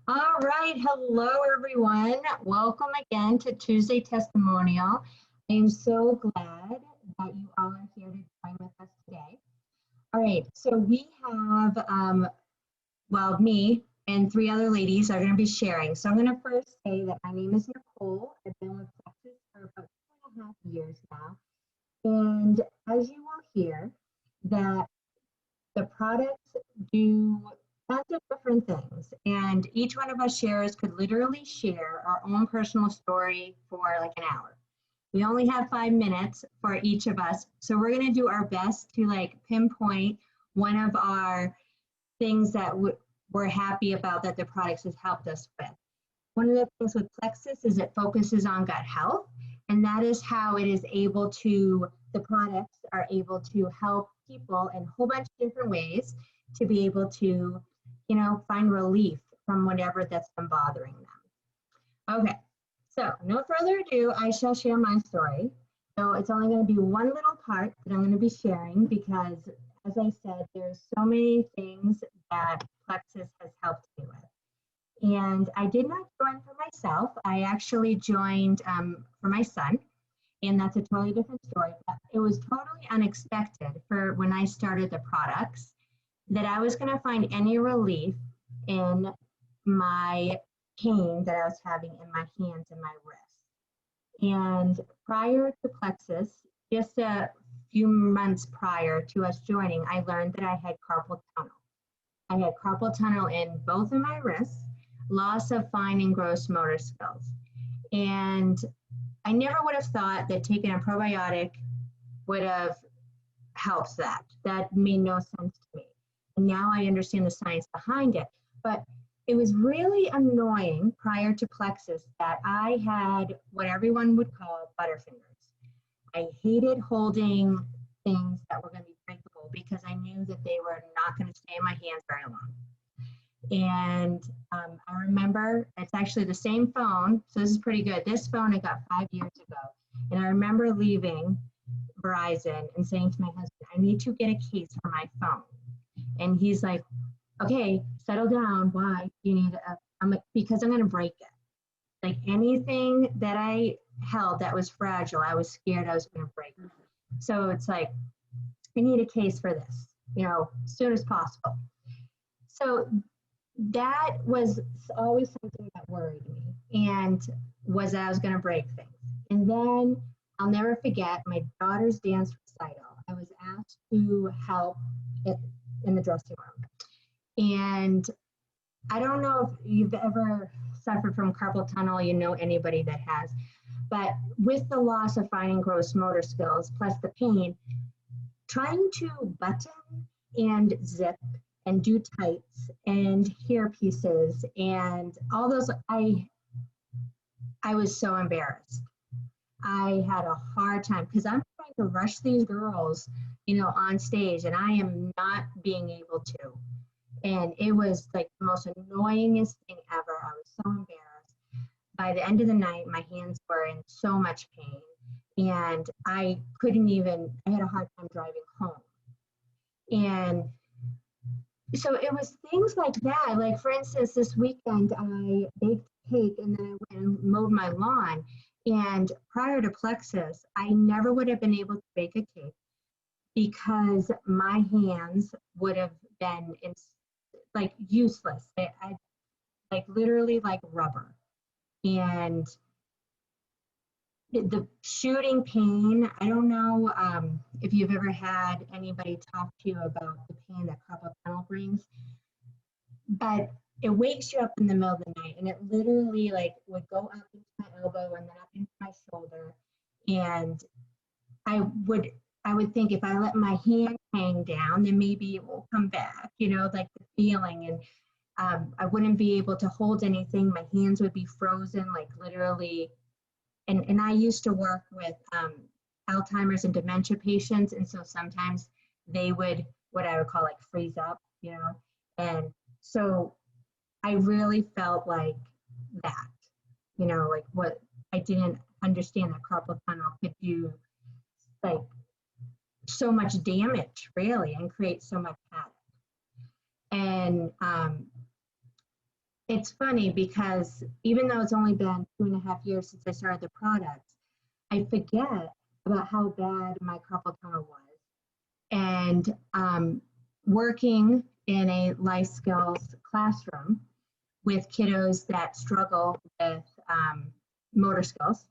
All right. Hello, everyone. Welcome again to Tuesday Testimonial. I am so glad that you all are here to join with us today. All right. So we have, me and three other ladies are going to be sharing. So I'm going to first say that my name is Nicole. I've been with Texas for about 2.5 years now. And as you will hear, that the products do tons of different things, and each one of us shares could literally share our own personal story for like an hour. We only have 5 minutes for each of us, so we're going to do our best to like pinpoint one of our things that we're happy about that the products has helped us with. One of the things with Plexus is it focuses on gut health, and that is how it is able to, the products are able to help people in a whole bunch of different ways to be able to, find relief from whatever that's been bothering them. Okay, so no further ado, I shall share my story. So it's only going to be one little part that I'm going to be sharing because, as I said, there's so many things that Plexus has helped me with. And I did not join for myself. I actually joined for my son, and that's a totally different story. But it was totally unexpected for when I started the products that I was going to find any relief in my pain that I was having in my hands and my wrists. And prior to Plexus, just a few months prior to us joining, I learned that I had carpal tunnel. I had carpal tunnel in both of my wrists, loss of fine and gross motor skills. And I never would have thought that taking a probiotic would have helped that. That made no sense to me. And now I understand the science behind it. But it was really annoying prior to Plexus that I had what everyone would call butterfingers. I hated holding things that were going to be breakable because I knew that they were not going to stay in my hands very long. And I remember it's actually the same phone, so this is pretty good. This phone I got 5 years ago. And I remember leaving Verizon and saying to my husband, I need to get a case for my phone. And he's like, okay, settle down. Why? You need because I'm going to break it. Like anything that I held that was fragile, I was scared I was going to break it. So it's like, I need a case for this, as soon as possible. So that was always something that worried me, and was that I was going to break things. And then I'll never forget my daughter's dance recital. I was asked to help in the dressing room. And I don't know if you've ever suffered from carpal tunnel, anybody that has, but with the loss of fine and gross motor skills, plus the pain, trying to button and zip and do tights and hair pieces and all those, I was so embarrassed. I had a hard time because I'm trying to rush these girls, on stage, and I am not being able to. And it was like the most annoyingest thing ever. I was so embarrassed. By the end of the night, my hands were in so much pain, and I had a hard time driving home. And so it was things like that. Like, for instance, this weekend I baked cake and then I went and mowed my lawn. And prior to Plexus, I never would have been able to bake a cake because my hands would have been like useless. I like literally like rubber. And the shooting pain, I don't know if you've ever had anybody talk to you about the pain that carpal tunnel brings, but it wakes you up in the middle of the night, and it literally like would go up into my elbow and then up into my shoulder. And I would think if I let my hand hang down, then maybe it will come back, like the feeling. And I wouldn't be able to hold anything. My hands would be frozen, like literally. And I used to work with Alzheimer's and dementia patients. And so sometimes they would, what I would call like freeze up, And so I really felt like that, like what I didn't understand that carpal tunnel could do like so much damage really and create so much havoc. And it's funny because even though it's only been 2.5 years since I started the product, I forget about how bad my carpal tunnel was. And working in a life skills classroom with kiddos that struggle with motor skills,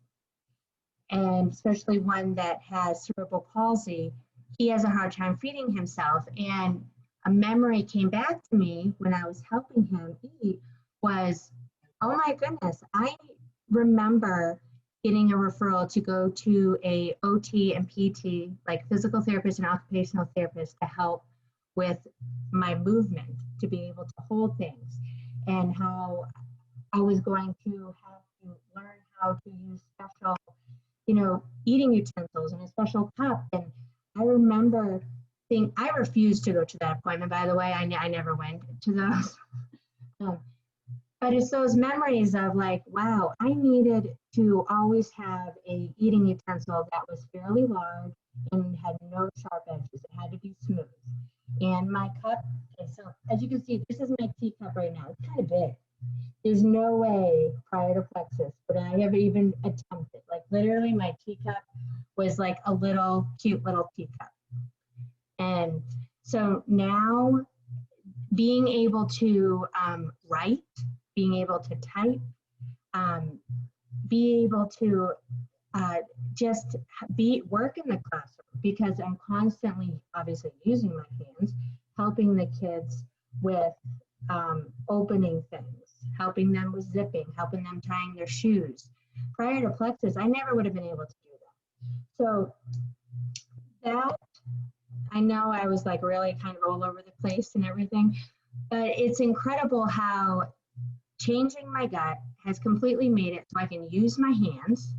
and especially one that has cerebral palsy, he has a hard time feeding himself. And a memory came back to me when I was helping him eat was, oh my goodness, I remember getting a referral to go to a OT and PT, like physical therapist and occupational therapist, to help with my movement, to be able to hold things, and how I was going to have to learn how to use special, eating utensils and a special cup. And I remember I refused to go to that appointment, by the way. I never went to those. But it's those memories of like, wow, I needed to always have a eating utensil that was fairly large and had no sharp edges. It had to be smooth. And my cup, so as you can see, this is my teacup right now. It's kind of big. There's no way prior to Plexus would I have even attempted. Like literally my teacup was like a little cute little teacup. And so now being able to write, being able to type, be able to just work in the classroom, because I'm constantly obviously using my hands, helping the kids with opening things, helping them with zipping, helping them tying their shoes. Prior to Plexus, I never would have been able to do that. So that, I know I was like really kind of all over the place and everything, but it's incredible how changing my gut has completely made it so I can use my hands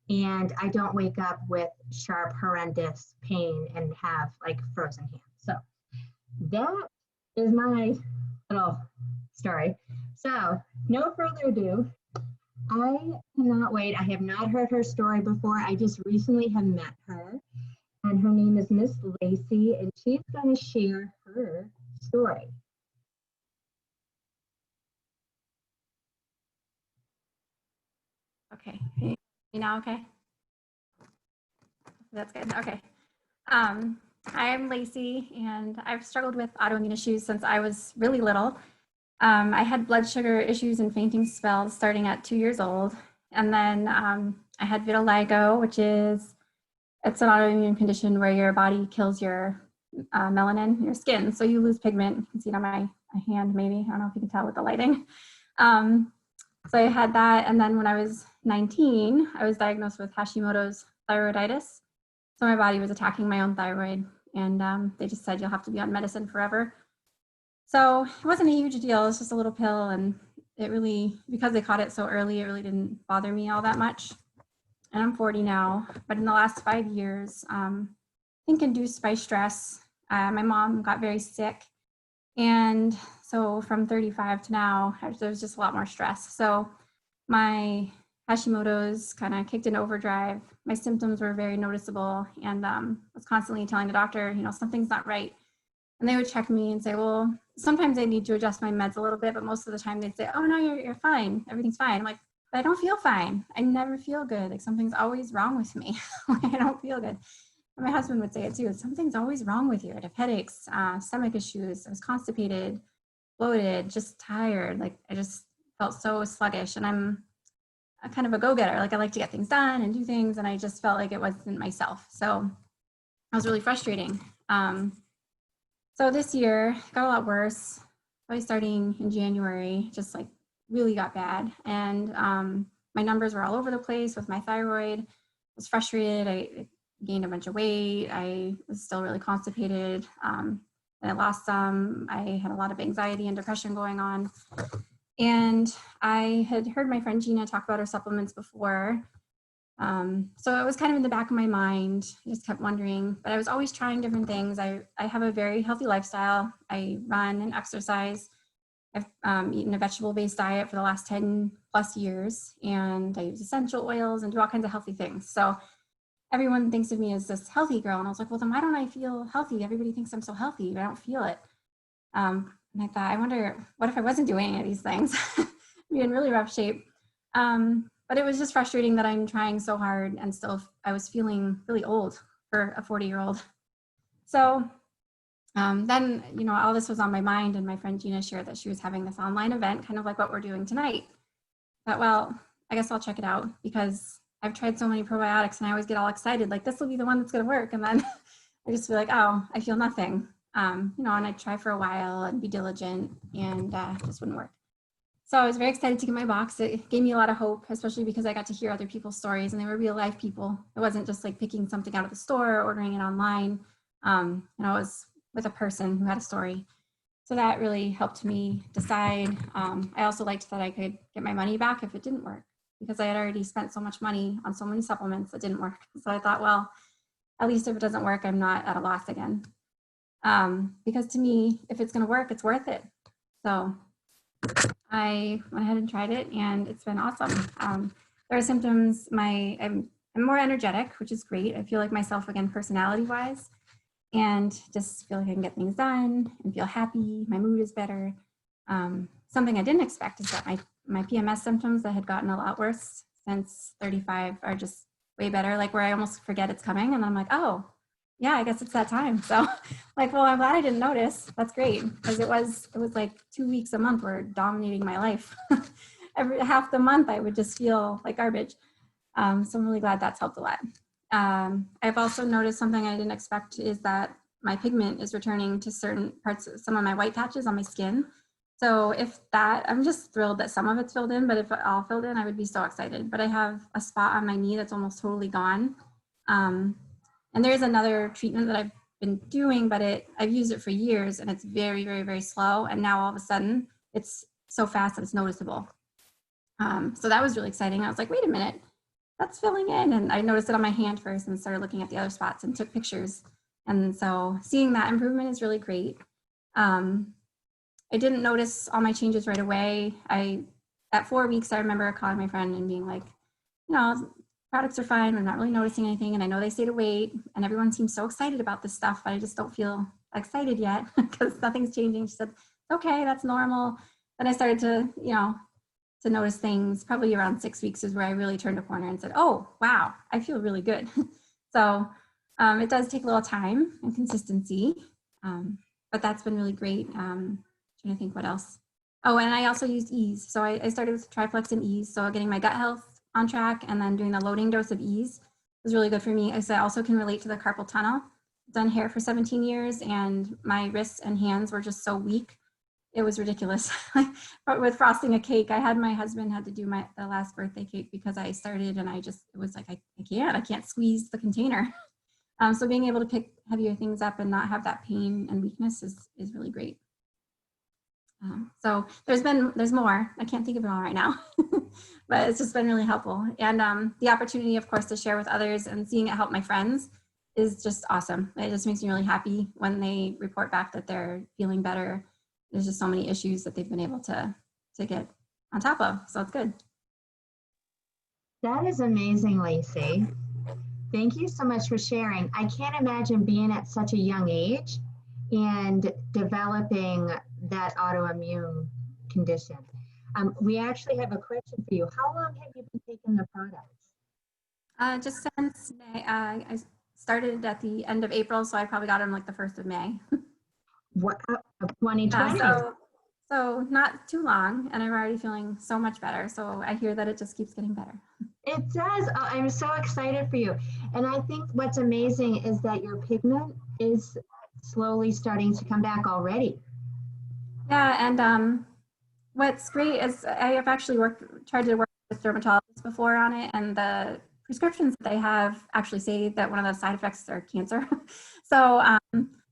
and I don't wake up with sharp, horrendous pain and have like frozen hands. So that is my little story. So no further ado, I cannot wait. I have not heard her story before. I just recently have met her, and her name is Miss Lacey, and she's going to share her story. Okay, you now okay? That's good, okay. I'm Lacey, and I've struggled with autoimmune issues since I was really little. I had blood sugar issues and fainting spells starting at 2 years old. And then I had vitiligo, it's an autoimmune condition where your body kills your melanin, your skin. So you lose pigment. You can see it on my hand, maybe. I don't know if you can tell with the lighting. So I had that. And then when I was 19, I was diagnosed with Hashimoto's thyroiditis. So my body was attacking my own thyroid, and they just said you'll have to be on medicine forever. So it wasn't a huge deal. It was just a little pill, and it really, because they caught it so early, it really didn't bother me all that much. And I'm 40 now, but in the last 5 years, I think induced by stress, my mom got very sick. And so from 35 to now, there was just a lot more stress. So my Hashimoto's kind of kicked in overdrive. My symptoms were very noticeable, and was constantly telling the doctor, something's not right. And they would check me and say, well, sometimes I need to adjust my meds a little bit, but most of the time they'd say, oh no, you're fine. Everything's fine. I'm like, but I don't feel fine. I never feel good. Like something's always wrong with me. I don't feel good. And my husband would say it too. Something's always wrong with you. I'd have headaches, stomach issues. I was constipated, bloated, just tired. Like I just felt so sluggish, and I'm a kind of a go-getter. Like I like to get things done and do things, and I just felt like it wasn't myself. So it was really frustrating. So this year it got a lot worse. Probably starting in January, just like really got bad. And my numbers were all over the place with my thyroid. I was frustrated. I gained a bunch of weight. I was still really constipated. And I lost some. I had a lot of anxiety and depression going on. And I had heard my friend Gina talk about her supplements before. So it was kind of in the back of my mind. I just kept wondering, but I was always trying different things. I have a very healthy lifestyle. I run and exercise. I've eaten a vegetable-based diet for the last 10 plus years, and I use essential oils and do all kinds of healthy things. So everyone thinks of me as this healthy girl. And I was like, well, then why don't I feel healthy? Everybody thinks I'm so healthy, but I don't feel it. And I thought, I wonder, what if I wasn't doing any of these things? I'd be in really rough shape. But it was just frustrating that I'm trying so hard and still I was feeling really old for a 40-year-old. So then, all this was on my mind, and my friend Gina shared that she was having this online event, kind of like what we're doing tonight. But well, I guess I'll check it out, because I've tried so many probiotics and I always get all excited, like this will be the one that's going to work. And then I just feel like, oh, I feel nothing. And I try for a while and be diligent, and it just wouldn't work. So I was very excited to get my box. It gave me a lot of hope, especially because I got to hear other people's stories, and they were real life people. It wasn't just like picking something out of the store or ordering it online. It was with a person who had a story. So that really helped me decide. I also liked that I could get my money back if it didn't work, because I had already spent so much money on so many supplements that didn't work. So I thought, well, at least if it doesn't work, I'm not at a loss again. Because to me, if it's going to work, it's worth it. So I went ahead and tried it, and it's been awesome. There are symptoms. I'm more energetic, which is great. I feel like myself again, personality-wise, and just feel like I can get things done and feel happy. My mood is better. Something I didn't expect is that my PMS symptoms that had gotten a lot worse since 35 are just way better, like where I almost forget it's coming, and I'm like, oh, yeah, I guess it's that time. So like, well, I'm glad I didn't notice. That's great, because it was like 2 weeks a month were dominating my life. Every half the month I would just feel like garbage. So I'm really glad that's helped a lot. I've also noticed something I didn't expect is that my pigment is returning to certain parts, some of my white patches on my skin. So I'm just thrilled that some of it's filled in, but if it all filled in, I would be so excited. But I have a spot on my knee that's almost totally gone. And there's another treatment that I've been doing, but I've used it for years, and it's very, very, very slow. And now all of a sudden it's so fast that it's noticeable. So that was really exciting. I was like, wait a minute, that's filling in. And I noticed it on my hand first and started looking at the other spots and took pictures. And so seeing that improvement is really great. I didn't notice all my changes right away. At 4 weeks, I remember calling my friend and being like, products are fine. I'm not really noticing anything. And I know they say to wait, and everyone seems so excited about this stuff, but I just don't feel excited yet because nothing's changing. She said, okay, that's normal. Then I started to notice things. Probably around 6 weeks is where I really turned a corner and said, oh, wow, I feel really good. So it does take a little time and consistency, but that's been really great. Trying to think what else. Oh, and I also used Ease. So I started with Triplex and Ease. So getting my gut health on track and then doing the loading dose of Ease was really good for me. As I also can relate to the carpal tunnel. I've done hair for 17 years, and my wrists and hands were just so weak. It was ridiculous. But with frosting a cake, my husband had to do the last birthday cake because I started, and it was like, I can't squeeze the container. So being able to pick heavier things up and not have that pain and weakness is really great. So there's more. I can't think of it all right now, but it's just been really helpful. And the opportunity, of course, to share with others and seeing it help my friends is just awesome. It just makes me really happy when they report back that they're feeling better. There's just so many issues that they've been able to get on top of. So it's good. That is amazing, Lacey. Thank you so much for sharing. I can't imagine being at such a young age and developing that autoimmune condition. We actually have a question for you. How long have you been taking the products? Just since May. I started at the end of April, so I probably got them like the 1st of May. What, 2020? So not too long, and I'm already feeling so much better. So I hear that it just keeps getting better. It does. I'm so excited for you. And I think what's amazing is that your pigment is slowly starting to come back already. Yeah, and what's great is I have actually tried to work with dermatologists before on it, and the prescriptions that they have actually say that one of the side effects are cancer. So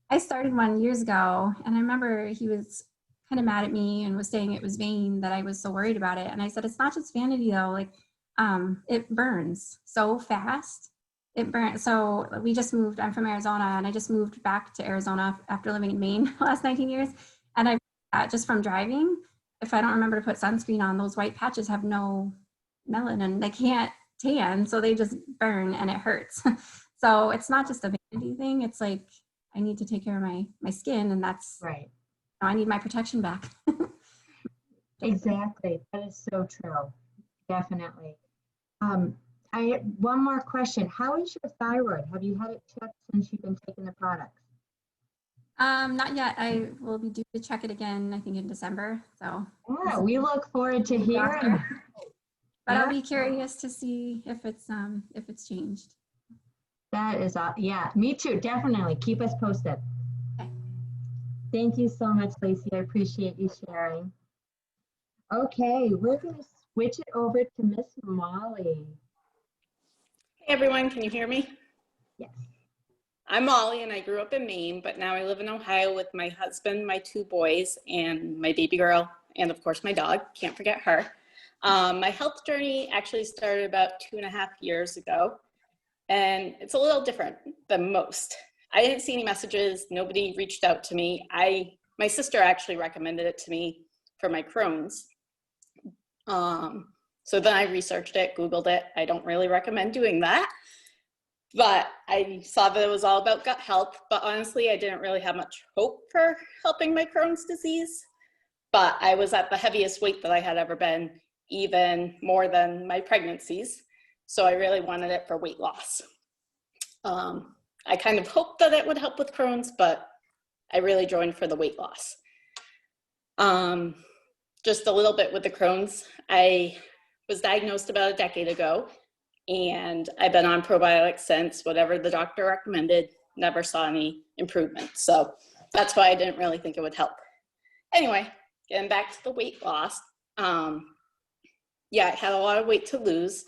I started one years ago, and I remember he was kind of mad at me and was saying it was vain that I was so worried about it. And I said, it's not just vanity though, like it burns so fast. It burns. So we just moved, I'm from Arizona, and I just moved back to Arizona after living in Maine the last 19 years. And I just from driving, if I don't remember to put sunscreen on, those white patches have no melanin. They can't tan, so they just burn and it hurts. So it's not just a vanity thing. It's like, I need to take care of my skin, and that's right. I need my protection back. Exactly. That is so true. Definitely. I one more question. How is your thyroid? Have you had it checked since you've been taking the products? Not yet. I will be due to check it again, I think in December. So Yeah, we look forward to hearing. but I'll Yeah, be curious to see if it's changed. that is, yeah, me too. Definitely. Keep us posted. Okay. Thank you so much, Lacey. I appreciate you sharing. Okay, we're going to switch it over to Miss Molly. Hey everyone, can you hear me? Yes. I'm Molly and I grew up in Maine, but now I live in Ohio with my husband, my 2 boys, and my baby girl, and of course my dog, can't forget her. My health journey actually started about 2.5 years ago, and it's a little different than most. I didn't see any messages, nobody reached out to me. My sister actually recommended it to me for my Crohn's. So then I researched it, Googled it. I don't really recommend doing that. But I saw that it was all about gut health, but honestly, I didn't really have much hope for helping my Crohn's disease. But I was at the heaviest weight that I had ever been, even more than my pregnancies. So I really wanted it for weight loss. I kind of hoped that it would help with Crohn's, but I really joined for the weight loss. Just a little bit with the Crohn's. I was diagnosed about a decade ago, and I've been on probiotics since. Whatever the doctor recommended, never saw any improvement. So that's why I didn't really think it would help. Anyway, getting back to the weight loss. Yeah, I had a lot of weight to lose.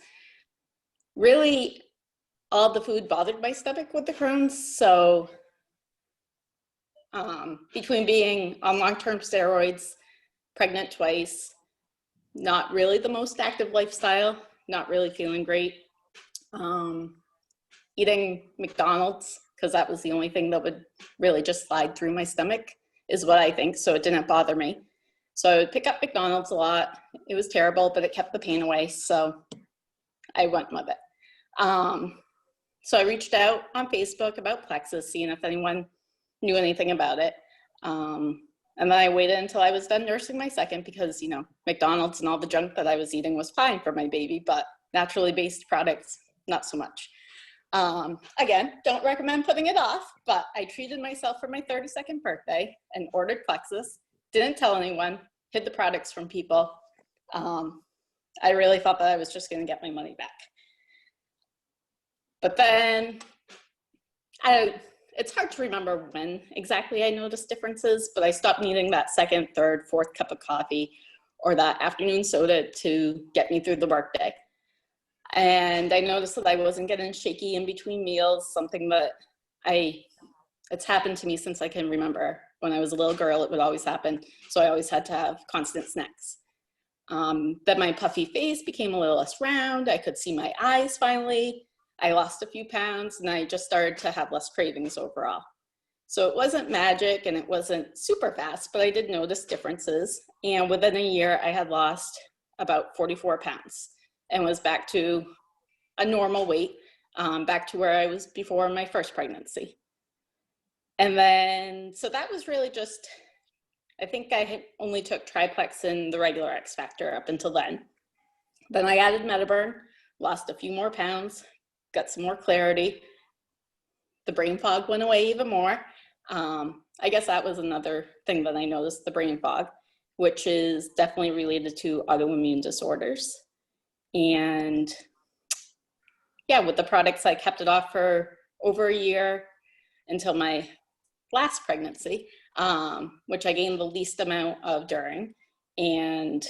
Really, all the food bothered my stomach with the Crohn's. So between being on long-term steroids, pregnant twice, not really the most active lifestyle, not really feeling great. Eating McDonald's, because that was the only thing that would really just slide through my stomach, is what I think, so it didn't bother me. So I would pick up McDonald's a lot. It was terrible, but it kept the pain away, so I went with it. So I reached out on Facebook about Plexus, seeing if anyone knew anything about it. And then I waited until I was done nursing my second because, you know, McDonald's and all the junk that I was eating was fine for my baby, but naturally based products, not so much. Again, don't recommend putting it off, but I treated myself for my 32nd birthday and ordered Plexus. Didn't tell anyone, hid the products from people. I really thought that I was just going to get my money back. But then it's hard to remember when exactly I noticed differences, but I stopped needing that second, third, fourth cup of coffee or that afternoon soda to get me through the workday. And I noticed that I wasn't getting shaky in between meals, something that it's happened to me since I can remember. When I was a little girl, it would always happen. So I always had to have constant snacks. Then my puffy face became a little less round. I could see my eyes finally. I lost a few pounds and I just started to have less cravings overall. So it wasn't magic and it wasn't super fast, but I did notice differences. And within a year, I had lost about 44 pounds and was back to a normal weight, back to where I was before my first pregnancy. And then, so that was really just, I think I had only took Triplex and the regular X Factor up until then. Then I added Metaburn, lost a few more pounds, got some more clarity. The brain fog went away even more. I guess that was another thing that I noticed, the brain fog, which is definitely related to autoimmune disorders. And yeah, with the products, I kept it off for over a year until my last pregnancy, which I gained the least amount of during. And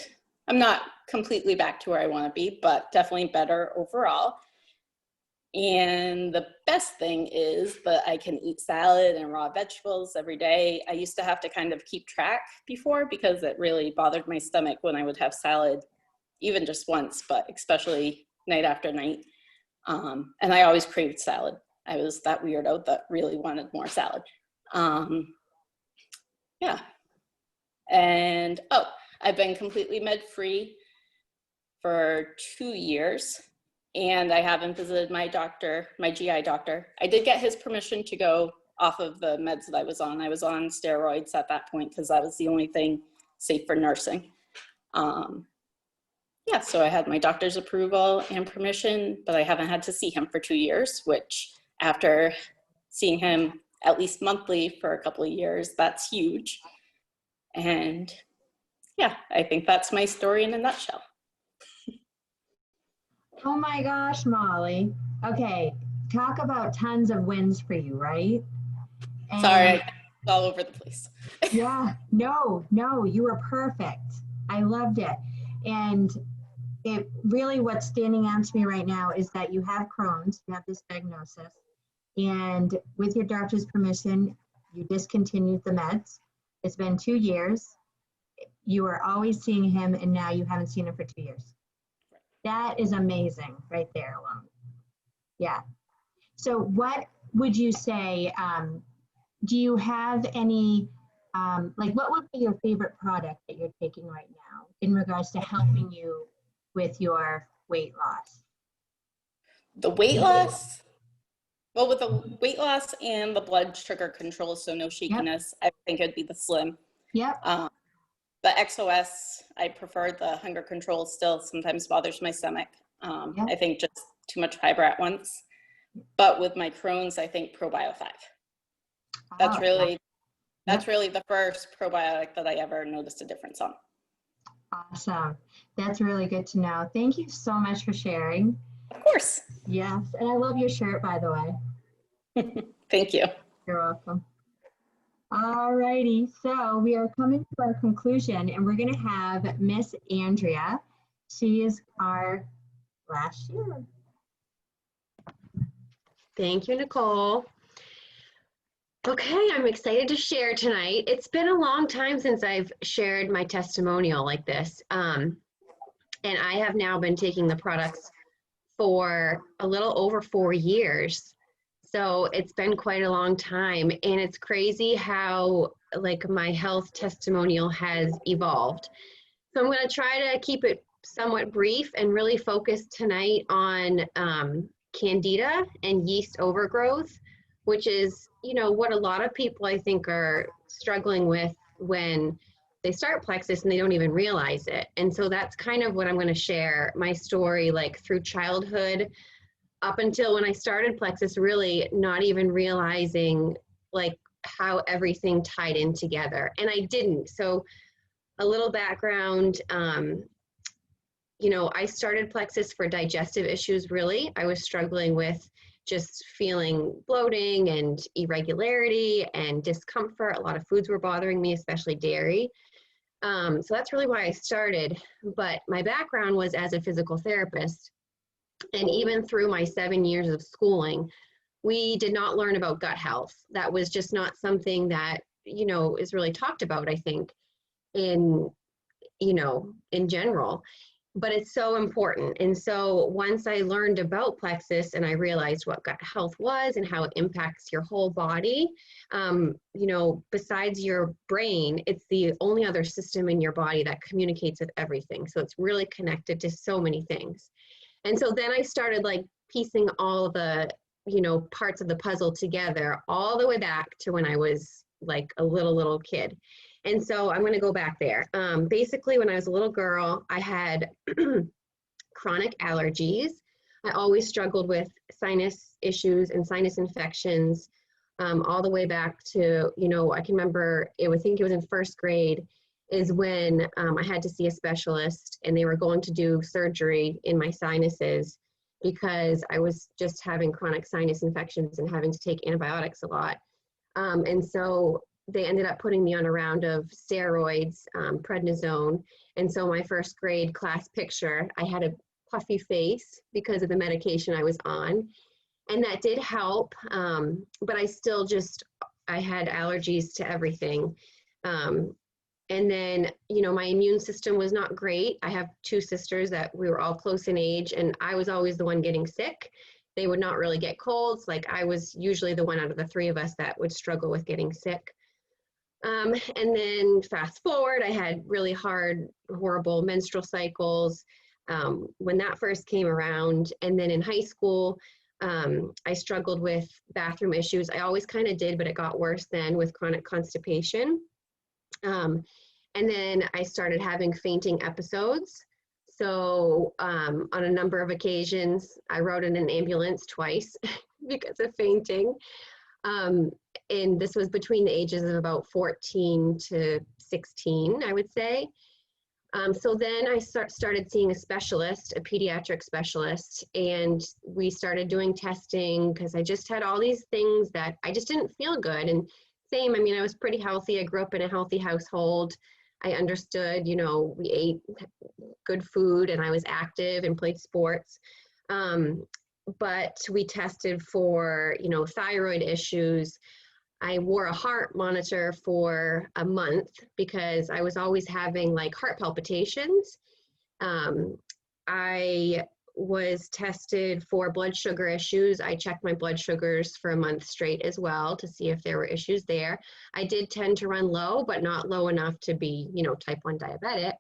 I'm not completely back to where I want to be, but definitely better overall. And the best thing is that I can eat salad and raw vegetables every day. I used to have to kind of keep track before because it really bothered my stomach when I would have salad, even just once, but especially night after night. And I always craved salad. I was that weirdo that really wanted more salad. Yeah. And, I've been completely med-free for 2 years. And I haven't visited my doctor, my GI doctor. I did get his permission to go off of the meds that I was on. I was on steroids at that point because that was the only thing safe for nursing. Yeah, so I had my doctor's approval and permission, but I haven't had to see him for 2 years, which after seeing him at least monthly for a couple of years, that's huge. And yeah, I think that's my story in a nutshell. Oh my gosh, Molly. Okay, talk about tons of wins for you, right? And Sorry, it's all over the place. yeah, no, you were perfect. I loved it. And it really, what's standing out to me right now is that you have Crohn's, you have this diagnosis, and with your doctor's permission, you discontinued the meds. It's been 2 years. You were always seeing him, and now you haven't seen him for 2 years. That is amazing right there alone. Yeah. So what would you say, do you have any, like what would be your favorite product that you're taking right now in regards to helping you with your weight loss? The weight loss? Well, with the weight loss and the blood sugar control, so no shakiness, I think it'd be the Slim. Yep. The XOS, I prefer. The hunger control still sometimes bothers my stomach. I think just too much fiber at once. But with my Crohn's, I think Probio 5. That's really the first probiotic that I ever noticed a difference on. Awesome. That's really good to know. Thank you so much for sharing. Of course. Yes. And I love your shirt, by the way. Thank you. You're welcome. All righty. So we are coming to our conclusion, and we're going to have Miss Andrea. She is our last year. Thank you, Nicole. Okay, I'm excited to share tonight. It's been a long time since I've shared my testimonial like this. And I have now been taking the products for a little over 4 years. So it's been quite a long time, and it's crazy how like my health testimonial has evolved. So I'm going to try to keep it somewhat brief and really focus tonight on Candida and yeast overgrowth, which is, you know, what a lot of people I think are struggling with when they start Plexus and they don't even realize it. And so that's kind of what I'm going to share, my story, like through childhood up until when I started Plexus, really not even realizing like how everything tied in together. And I didn't. So a little background, you know, I started Plexus for digestive issues, really. I was struggling with just feeling bloating and irregularity and discomfort. A lot of foods were bothering me, especially dairy. So that's really why I started. But my background was as a physical therapist. And even through my 7 years of schooling, we did not learn about gut health. That was just not something that, you know, is really talked about, I think, in, you know, in general. But it's so important. And so once I learned about Plexus and I realized what gut health was and how it impacts your whole body, you know, besides your brain, it's the only other system in your body that communicates with everything. So it's really connected to so many things. And so then I started like piecing all the, you know, parts of the puzzle together all the way back to when I was like a little kid. And so I'm going to go back there. Basically, when I was a little girl, I had chronic allergies. I always struggled with sinus issues and sinus infections all the way back to, you know, I can remember, I think it was in first grade is when I had to see a specialist and they were going to do surgery in my sinuses because I was just having chronic sinus infections and having to take antibiotics a lot. And so they ended up putting me on a round of steroids, prednisone. And so my first grade class picture, I had a puffy face because of the medication I was on. And that did help, but I still I had allergies to everything. And then, you know, my immune system was not great. I have 2 sisters that we were all close in age, and I was always the one getting sick. They would not really get colds. Like I was usually the one out of the 3 of us that would struggle with getting sick. And then fast forward, I had really hard, horrible menstrual cycles when that first came around. And then in high school, I struggled with bathroom issues. I always kind of did, but it got worse then with chronic constipation. And then I started having fainting episodes. So on a number of occasions, I rode in an ambulance twice because of fainting. And this was between the ages of about 14 to 16, I would say. So then I started seeing a specialist, a pediatric specialist, and we started doing testing because I just had all these things that I just didn't feel good. And same, I mean, I was pretty healthy. I grew up in a healthy household. I understood, you know, we ate good food and I was active and played sports. But we tested for, you know, thyroid issues. I wore a heart monitor for a month because I was always having like heart palpitations. I was tested for blood sugar issues. I checked my blood sugars for a month straight as well to see if there were issues there. I did tend to run low, but not low enough to be, you know, type 1 diabetic.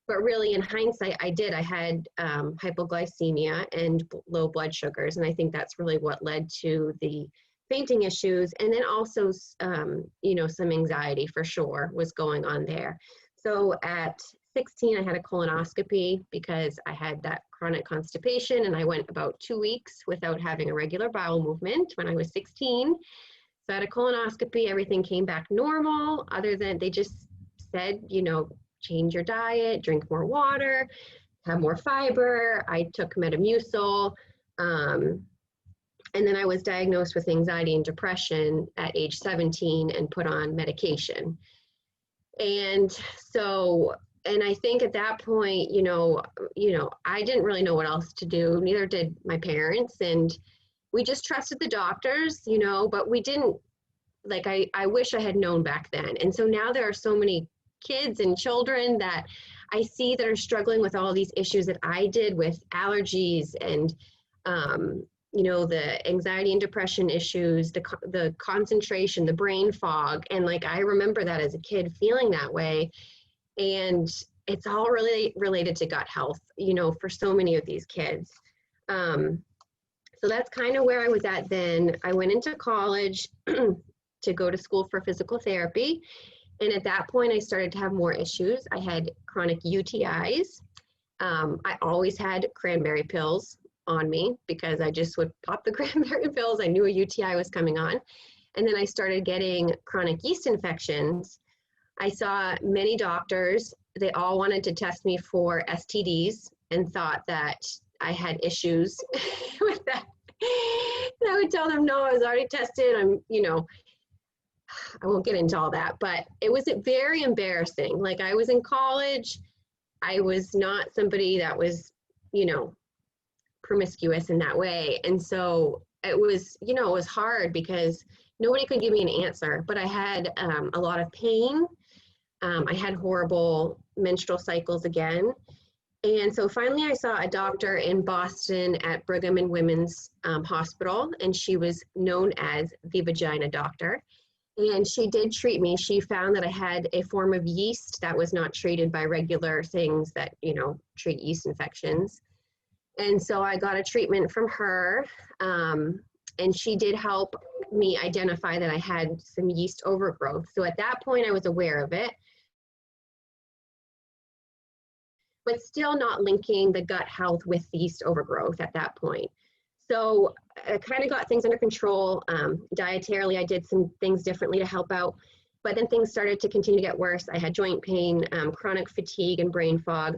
But really, in hindsight, I had hypoglycemia and low blood sugars. And I think that's really what led to the fainting issues. And then also, you know, some anxiety for sure was going on there. So at 16, I had a colonoscopy because I had that chronic constipation, and I went about 2 weeks without having a regular bowel movement when I was 16. So I had a colonoscopy, everything came back normal, other than they just said, you know, change your diet, drink more water, have more fiber. I took Metamucil, and then I was diagnosed with anxiety and depression at age 17 and put on medication. And so, and I think at that point, you know, I didn't really know what else to do. Neither did my parents. And we just trusted the doctors, you know, but we didn't, like, I wish I had known back then. And so now there are so many kids and children that I see that are struggling with all these issues that I did with allergies and, you know, the anxiety and depression issues, the concentration, the brain fog. And like, I remember that as a kid feeling that way. And it's all really related to gut health, you know, for so many of these kids. So that's kind of where I was at then. I went into college to go to school for physical therapy. And at that point, I started to have more issues. I had chronic UTIs. I always had cranberry pills on me because I just would pop the cranberry pills. I knew a UTI was coming on. And then I started getting chronic yeast infections. I saw many doctors. They all wanted to test me for STDs and thought that I had issues with that. And I would tell them, no, I was already tested. I'm, you know, I won't get into all that, but it was very embarrassing. Like, I was in college. I was not somebody that was, you know, promiscuous in that way. And so it was, you know, it was hard because nobody could give me an answer, but I had a lot of pain. I had horrible menstrual cycles again. And so finally I saw a doctor in Boston at Brigham and Women's Hospital, and she was known as the vagina doctor. And she did treat me. She found that I had a form of yeast that was not treated by regular things that, you know, treat yeast infections. And so I got a treatment from her, and she did help me identify that I had some yeast overgrowth. So at that point I was aware of it, but still not linking the gut health with the yeast overgrowth at that point. So I kind of got things under control. Dietarily, I did some things differently to help out, but then things started to continue to get worse. I had joint pain, chronic fatigue, and brain fog.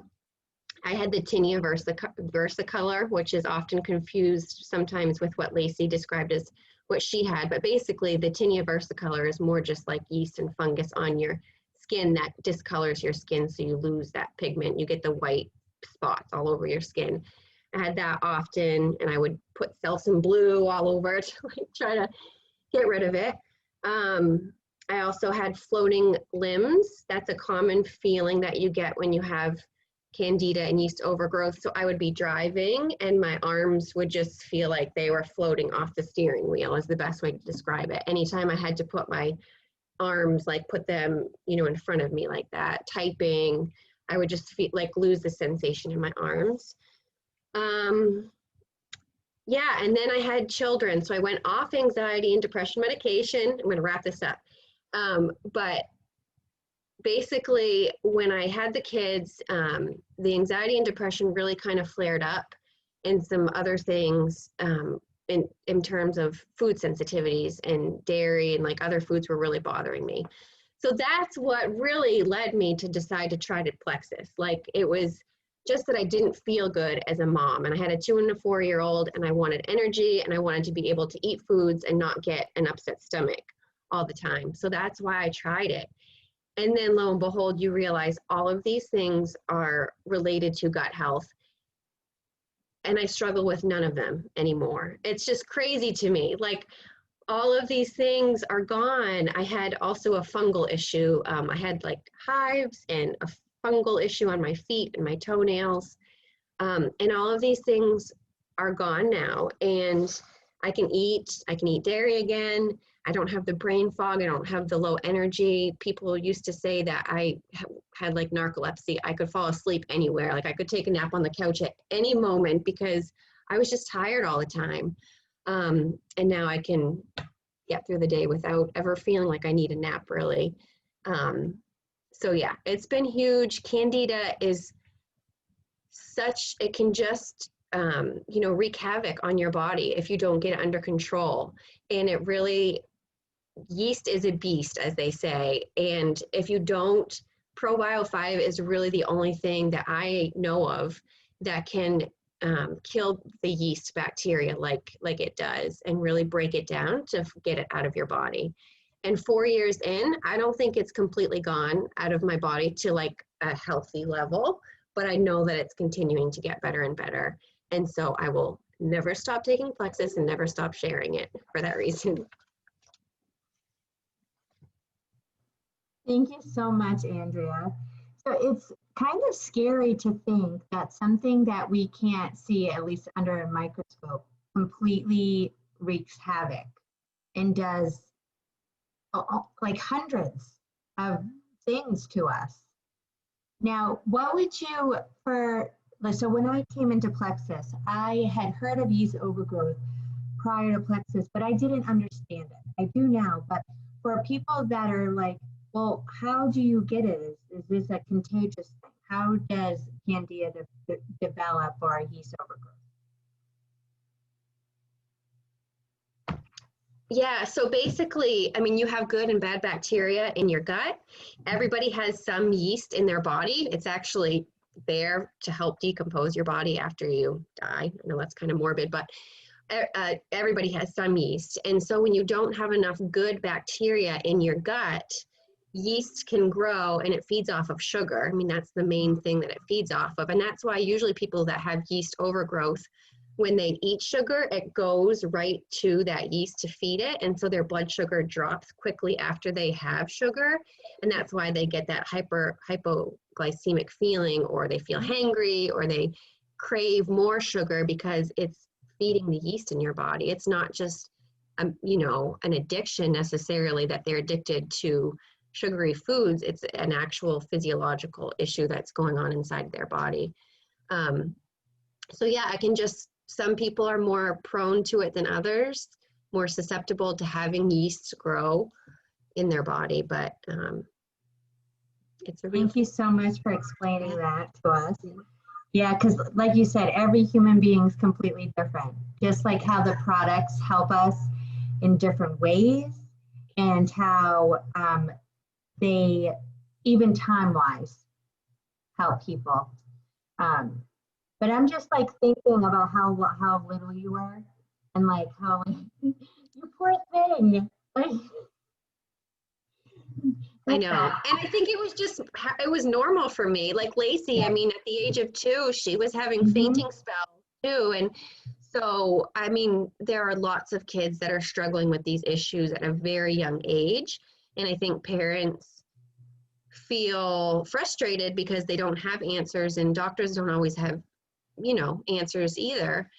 I had the tinea versicolor, which is often confused sometimes with what Lacey described as what she had, but basically the tinea versicolor is more just like yeast and fungus on your skin that discolors your skin, so you lose that pigment. You get the white spots all over your skin. I had that often, and I would put Selsun Blue all over to like try to get rid of it. I also had floating limbs. That's a common feeling that you get when you have Candida and yeast overgrowth. So I would be driving and my arms would just feel like they were floating off the steering wheel, is the best way to describe it. Anytime I had to put my arms, like put them, you know, in front of me like that, typing, I would just feel like lose the sensation in my arms. Yeah, and then I had children, so I went off anxiety and depression medication. I'm going to wrap this up. But basically, when I had the kids, the anxiety and depression really kind of flared up, and some other things in terms of food sensitivities and dairy and like other foods were really bothering me. So that's what really led me to decide to try Plexus. Like, it was just that I didn't feel good as a mom, and I had a 2 and a 4-year-old, and I wanted energy, and I wanted to be able to eat foods and not get an upset stomach all the time. So that's why I tried it. And then lo and behold, you realize all of these things are related to gut health. And I struggle with none of them anymore. It's just crazy to me. Like, all of these things are gone. I had also a fungal issue. I had like hives and a fungal issue on my feet and my toenails. And all of these things are gone now. And I can eat dairy again. I don't have the brain fog. I don't have the low energy. People used to say that I had like narcolepsy. I could fall asleep anywhere. Like, I could take a nap on the couch at any moment because I was just tired all the time. And now I can get through the day without ever feeling like I need a nap, really. So yeah, it's been huge. Candida is it can just, wreak havoc on your body if you don't get it under control. And it really, yeast is a beast, as they say. And if you don't, ProBio 5 is really the only thing that I know of that can kill the yeast bacteria like it does, and really break it down to get it out of your body. And 4 years in, I don't think it's completely gone out of my body to like a healthy level, but I know that it's continuing to get better and better. And so I will never stop taking Plexus and never stop sharing it for that reason. Thank you so much, Andrea. So it's kind of scary to think that something that we can't see, at least under a microscope, completely wreaks havoc and does like hundreds of things to us. Now, what would you, so when I came into Plexus, I had heard of yeast overgrowth prior to Plexus, but I didn't understand it. I do now, but for people that are like, well, how do you get it? Is this a contagious thing? How does Candida develop or yeast overgrowth? Yeah, so basically, I mean, you have good and bad bacteria in your gut. Everybody has some yeast in their body. It's actually there to help decompose your body after you die. I know that's kind of morbid, but everybody has some yeast. And so when you don't have enough good bacteria in your gut, yeast can grow, and it feeds off of sugar. I mean, that's the main thing that it feeds off of. And that's why usually people that have yeast overgrowth, when they eat sugar, it goes right to that yeast to feed it. And so their blood sugar drops quickly after they have sugar. And that's why they get that hypoglycemic feeling, or they feel hangry, or they crave more sugar, because it's feeding the yeast in your body. It's not just, an addiction necessarily, that they're addicted to sugary foods. It's an actual physiological issue that's going on inside their body. So yeah, some people are more prone to it than others, more susceptible to having yeast grow in their body, but it's a real. Thank you so much for explaining that to us. Yeah, because like you said, every human being is completely different, just like how the products help us in different ways, and how they, even time-wise, help people. But I'm just like thinking about how little you were, and like how you poor thing. Like, I know. And I think it was normal for me. Like Lacey, I mean, at the age of 2, she was having fainting spells too. And so, I mean, there are lots of kids that are struggling with these issues at a very young age. And I think parents feel frustrated because they don't have answers, and doctors don't always have, answers either.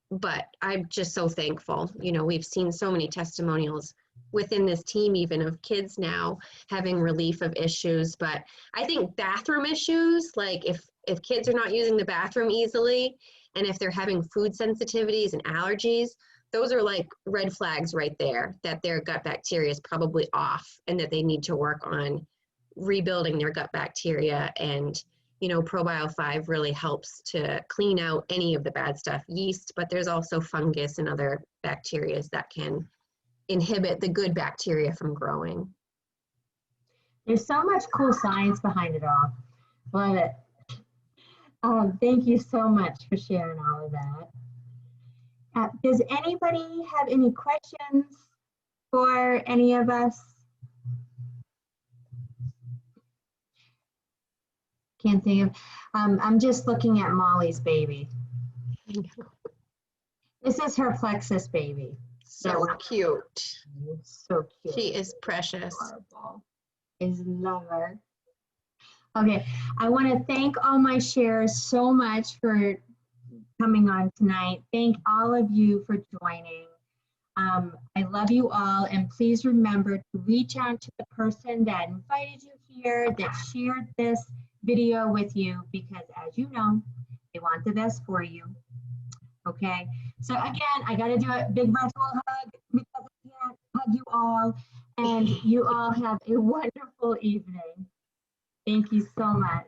But I'm just so thankful. We've seen so many testimonials within this team, even of kids now having relief of issues. But I think bathroom issues, like if kids are not using the bathroom easily, And if they're having food sensitivities and allergies, those are like red flags right there that their gut bacteria is probably off and that they need to work on rebuilding their gut bacteria. And, you know, ProBio 5 really helps to clean out any of the bad stuff, yeast, but there's also fungus and other bacteria that can inhibit the good bacteria from growing. There's so much cool science behind it all. Love it. Thank you so much for sharing all of that. Does anybody have any questions for any of us? Can't think of, I'm just looking at Molly's baby. This is her plexus baby. So cute. It's so cute. She is precious. Adorable. I love her. Okay, I want to thank all my sharers so much for coming on tonight. Thank all of you for joining. I love you all, and please remember to reach out to the person that invited you here, that shared this video with you, because as you know, they want the best for you. Okay, so again, I got to do a big virtual hug because I can't hug you all, and you all have a wonderful evening. Thank you so much.